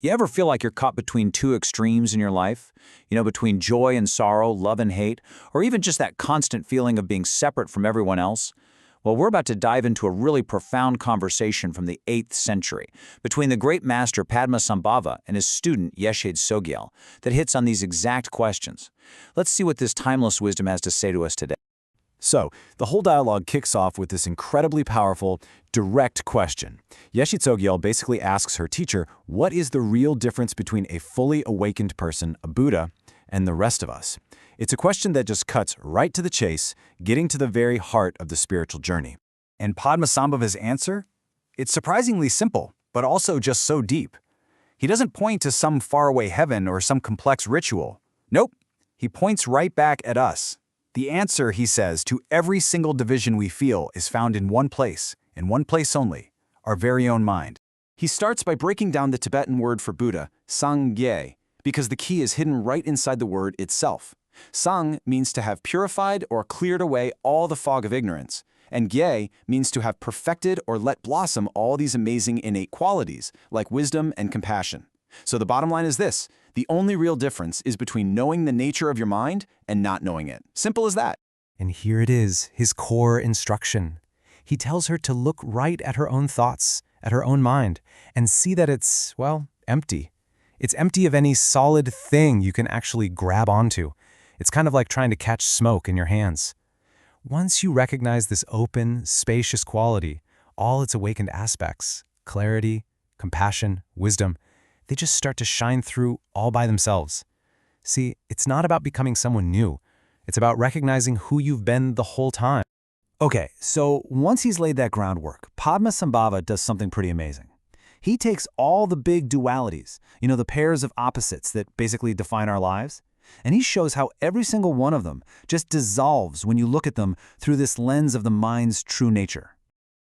You ever feel like you're caught between two extremes in your life? Between joy and sorrow, love and hate, or even just that constant feeling of being separate from everyone else? Well, we're about to dive into a really profound conversation from the 8th century between the great master Padmasambhava and his student Yeshid Sogyal that hits on these exact questions. Let's see what this timeless wisdom has to say to us today. So, the whole dialogue kicks off with this incredibly powerful, direct question. Yeshid Sogyal basically asks her teacher, what is the real difference between a fully awakened person, a Buddha, and the rest of us? It's a question that just cuts right to the chase, getting to the very heart of the spiritual journey. And Padmasambhava's answer? It's surprisingly simple, but also just so deep. He doesn't point to some faraway heaven or some complex ritual. Nope, he points right back at us. The answer, he says, to every single division we feel is found in one place only, our very own mind. He starts by breaking down the Tibetan word for Buddha, Sangye, because the key is hidden right inside the word itself. Sang means to have purified or cleared away all the fog of ignorance, and Gye means to have perfected or let blossom all these amazing innate qualities, like wisdom and compassion. So the bottom line is this: the only real difference is between knowing the nature of your mind and not knowing it. Simple as that. And here it is, his core instruction. He tells her to look right at her own thoughts, at her own mind, and see that it's, well, empty. It's empty of any solid thing you can actually grab onto. It's kind of like trying to catch smoke in your hands. Once you recognize this open, spacious quality, all its awakened aspects, clarity, compassion, wisdom, they just start to shine through all by themselves. See, it's not about becoming someone new. It's about recognizing who you've been the whole time. Okay, so once he's laid that groundwork, Padmasambhava does something pretty amazing. He takes all the big dualities, the pairs of opposites that basically define our lives, and he shows how every single one of them just dissolves when you look at them through this lens of the mind's true nature.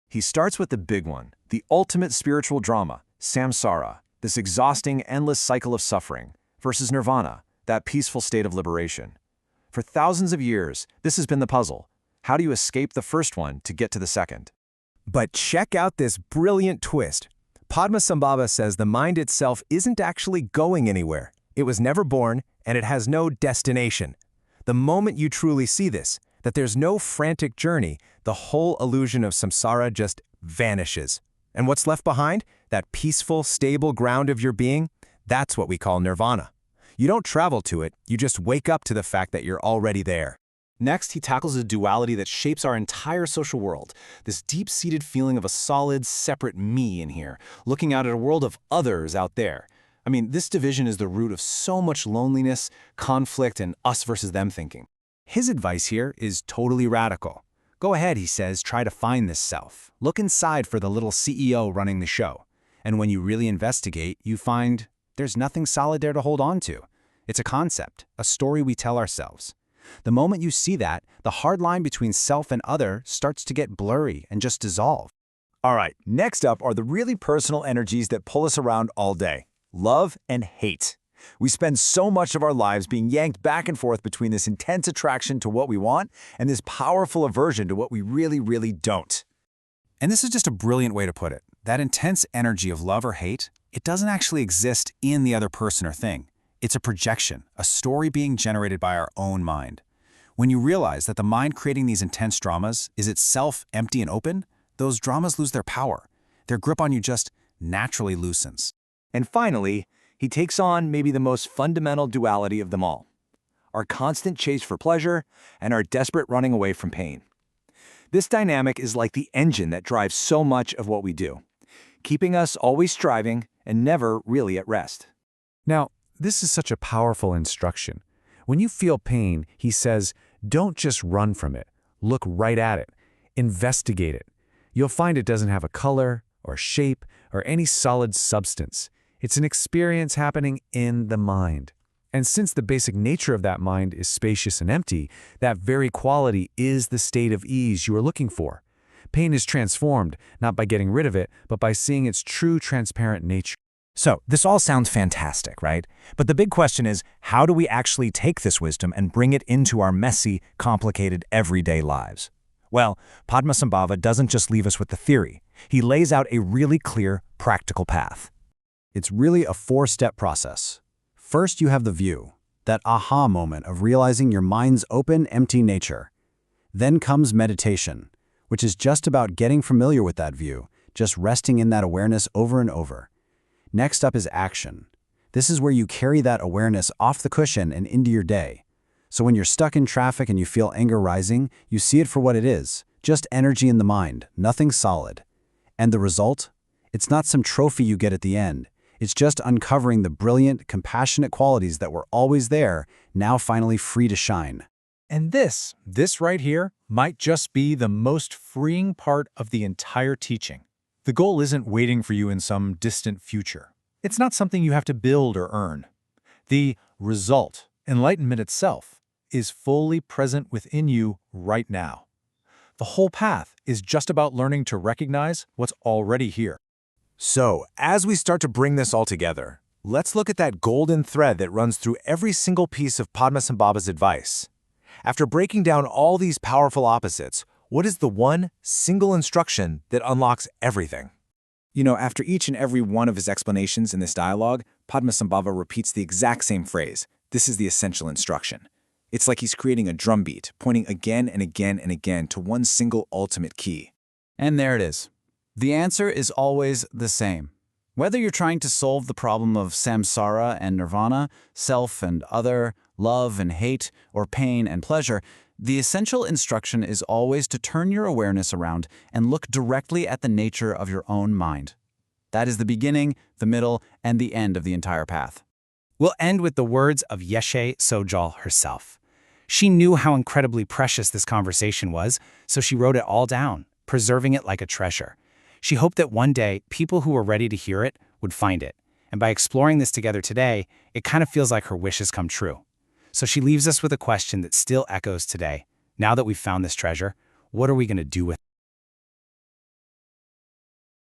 He starts with the big one, the ultimate spiritual drama, samsara, this exhausting, endless cycle of suffering, versus nirvana, that peaceful state of liberation. For thousands of years, this has been the puzzle. How do you escape the first one to get to the second? But check out this brilliant twist. Padmasambhava says the mind itself isn't actually going anywhere. It was never born, and it has no destination. The moment you truly see this, that there's no frantic journey, the whole illusion of samsara just vanishes. And what's left behind? That peaceful, stable ground of your being? That's what we call nirvana. You don't travel to it, you just wake up to the fact that you're already there. Next, he tackles a duality that shapes our entire social world, this deep-seated feeling of a solid, separate me in here, looking out at a world of others out there. This division is the root of so much loneliness, conflict, and us versus them thinking. His advice here is totally radical. Go ahead, he says, try to find this self. Look inside for the little CEO running the show. And when you really investigate, you find there's nothing solid there to hold on to. It's a concept, a story we tell ourselves. The moment you see that, the hard line between self and other starts to get blurry and just dissolve. All right, next up are the really personal energies that pull us around all day: love and hate. We spend so much of our lives being yanked back and forth between this intense attraction to what we want and this powerful aversion to what we really, really don't. And this is just a brilliant way to put it. That intense energy of love or hate, it doesn't actually exist in the other person or thing. It's a projection, a story being generated by our own mind. When you realize that the mind creating these intense dramas is itself empty and open, those dramas lose their power. Their grip on you just naturally loosens. And finally, he takes on maybe the most fundamental duality of them all: our constant chase for pleasure and our desperate running away from pain. This dynamic is like the engine that drives so much of what we do, keeping us always striving and never really at rest. Now, this is such a powerful instruction. When you feel pain, he says, don't just run from it. Look right at it. Investigate it. You'll find it doesn't have a color or shape or any solid substance. It's an experience happening in the mind. And since the basic nature of that mind is spacious and empty, that very quality is the state of ease you are looking for. Pain is transformed, not by getting rid of it, but by seeing its true transparent nature. So, this all sounds fantastic, right? But the big question is, how do we actually take this wisdom and bring it into our messy, complicated, everyday lives? Well, Padmasambhava doesn't just leave us with the theory. He lays out a really clear, practical path. It's really a four-step process. First, you have the view, that aha moment of realizing your mind's open, empty nature. Then comes meditation, which is just about getting familiar with that view, just resting in that awareness over and over. Next up is action. This is where you carry that awareness off the cushion and into your day. So when you're stuck in traffic and you feel anger rising, you see it for what it is, just energy in the mind, nothing solid. And the result? It's not some trophy you get at the end. It's just uncovering the brilliant, compassionate qualities that were always there, now finally free to shine. And this right here, might just be the most freeing part of the entire teaching. The goal isn't waiting for you in some distant future. It's not something you have to build or earn. The result, enlightenment itself, is fully present within you right now. The whole path is just about learning to recognize what's already here. So, as we start to bring this all together, let's look at that golden thread that runs through every single piece of Padmasambhava's advice. After breaking down all these powerful opposites, what is the one single instruction that unlocks everything? After each and every one of his explanations in this dialogue, Padmasambhava repeats the exact same phrase. This is the essential instruction. It's like he's creating a drumbeat, pointing again and again and again to one single ultimate key. And there it is. The answer is always the same. Whether you're trying to solve the problem of samsara and nirvana, self and other, love and hate, or pain and pleasure, the essential instruction is always to turn your awareness around and look directly at the nature of your own mind. That is the beginning, the middle, and the end of the entire path. We'll end with the words of Yeshe Sojal herself. She knew how incredibly precious this conversation was, so she wrote it all down, preserving it like a treasure. She hoped that one day, people who were ready to hear it would find it. And by exploring this together today, it kind of feels like her wish has come true. So she leaves us with a question that still echoes today. Now that we've found this treasure, what are we going to do with it?